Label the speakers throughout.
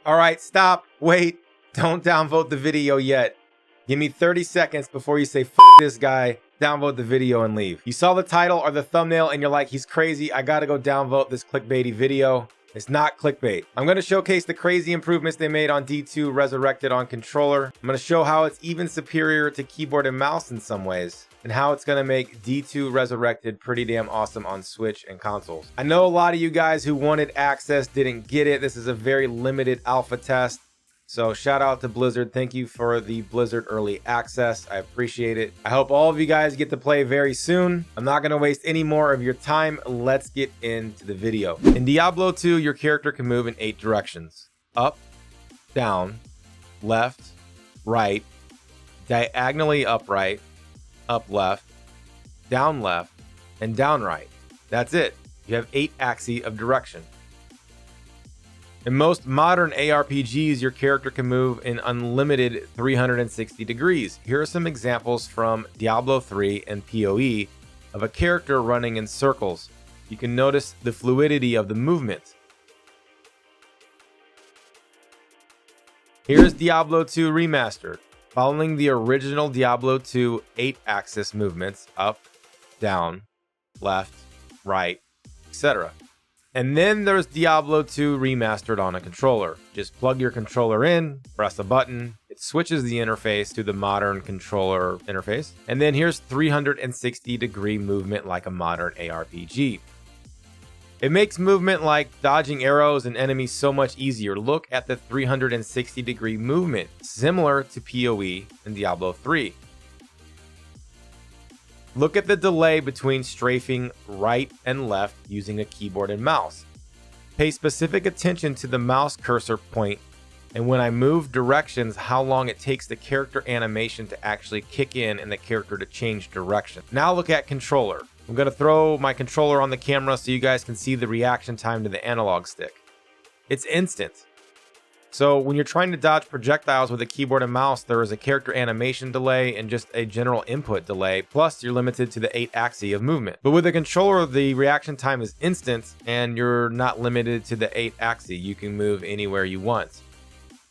Speaker 1: All right, stop, wait, don't downvote the video yet. Give me 30 seconds before you say, F this guy, downvote the video and leave. You saw the title or the thumbnail and you're like, he's crazy, I gotta go downvote this clickbaity video. It's not clickbait. I'm gonna showcase the crazy improvements they made on D2 Resurrected on controller. I'm gonna show how it's even superior to keyboard and mouse in some ways, and how it's gonna make D2 Resurrected pretty damn awesome on Switch and consoles. I know a lot of you guys who wanted access didn't get it. This is a very limited alpha test. So shout out to Blizzard. Thank you for the Blizzard early access. I appreciate it. I hope all of you guys get to play very soon. I'm not going to waste any more of your time. Let's get into the video. In Diablo 2, your character can move in 8 directions. Up, down, left, right, diagonally upright, up left, and down right. That's it. You have 8 axes of direction. In most modern ARPGs, your character can move in unlimited 360 degrees. Here are some examples from Diablo 3 and PoE of a character running in circles. You can notice the fluidity of the movement. Here's Diablo 2 Remastered, following the original Diablo 2 8-axis movements, up, down, left, right, etc. And then there's Diablo 2 Remastered on a controller. Just plug your controller in, press a button, it switches the interface to the modern controller interface. And then here's 360 degree movement like a modern ARPG. It makes movement like dodging arrows and enemies so much easier. Look at the 360 degree movement, similar to PoE in Diablo 3. Look at the delay between strafing right and left using a keyboard and mouse. Pay specific attention to the mouse cursor point, and when I move directions, how long it takes the character animation to actually kick in and the character to change direction. Now look at controller. I'm going to throw my controller on the camera so you guys can see the reaction time to the analog stick. It's instant. So when you're trying to dodge projectiles with a keyboard and mouse, there is a character animation delay and just a general input delay, plus you're limited to the 8 axes of movement. But with a controller, the reaction time is instant and you're not limited to the 8 axes. You can move anywhere you want.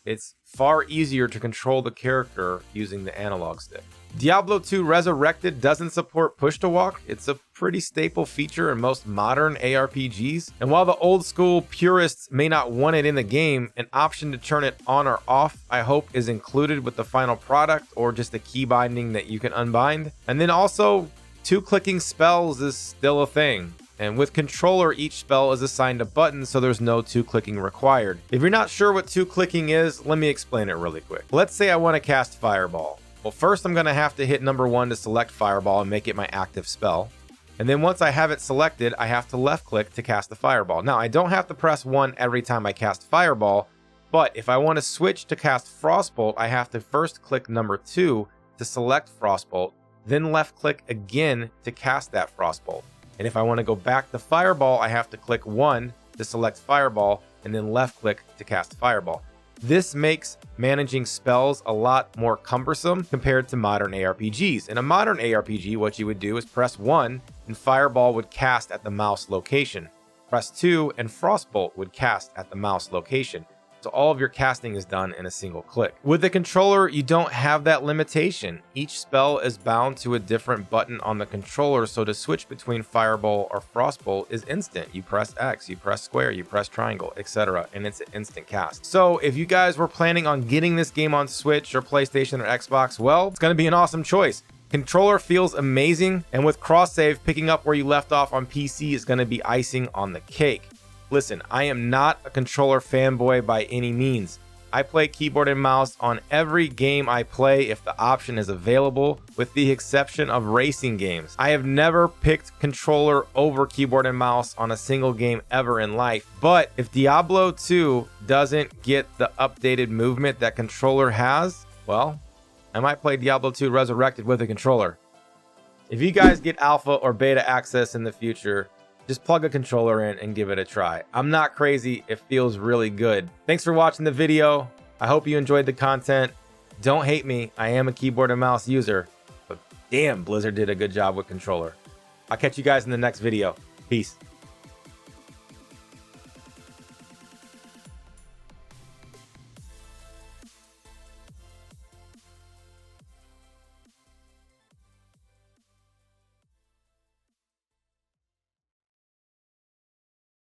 Speaker 1: It's far easier to control the character using the analog stick. Diablo 2 Resurrected doesn't support push-to-walk. It's a pretty staple feature in most modern ARPGs. And while the old school purists may not want it in the game, an option to turn it on or off, I hope, is included with the final product, or just a key binding that you can unbind. And then also, 2-clicking spells is still a thing. And with controller, each spell is assigned a button, so there's no 2-clicking required. If you're not sure what 2-clicking is, let me explain it really quick. Let's say I want to cast Fireball. Well, first I'm going to have to hit number 1 to select Fireball and make it my active spell. And then once I have it selected, I have to left click to cast the Fireball. Now, I don't have to press 1 every time I cast Fireball, but if I want to switch to cast Frostbolt, I have to first click number 2 to select Frostbolt, then left click again to cast that Frostbolt. And if I want to go back to Fireball, I have to click 1 to select Fireball, and then left click to cast Fireball. This makes managing spells a lot more cumbersome compared to modern ARPGs. In a modern ARPG, what you would do is press 1 and Fireball would cast at the mouse location. Press 2 and Frostbolt would cast at the mouse location. So all of your casting is done in a single click. With the controller, you don't have that limitation. Each spell is bound to a different button on the controller, so to switch between Fireball or Frostbolt is instant. You press X, you press square, you press triangle, etc., and it's an instant cast. So if you guys were planning on getting this game on Switch or PlayStation or Xbox, well, it's going to be an awesome choice. Controller feels amazing, and with cross-save, picking up where you left off on PC is going to be icing on the cake. Listen, I am not a controller fanboy by any means. I play keyboard and mouse on every game I play if the option is available, with the exception of racing games. I have never picked controller over keyboard and mouse on a single game ever in life, but if Diablo 2 doesn't get the updated movement that controller has, well, I might play Diablo 2 Resurrected with a controller. If you guys get alpha or beta access in the future, just plug a controller in and give it a try. I'm not crazy, it feels really good. Thanks for watching the video. I hope you enjoyed the content. Don't hate me, I am a keyboard and mouse user, but damn, Blizzard did a good job with controller. I'll catch you guys in the next video. Peace.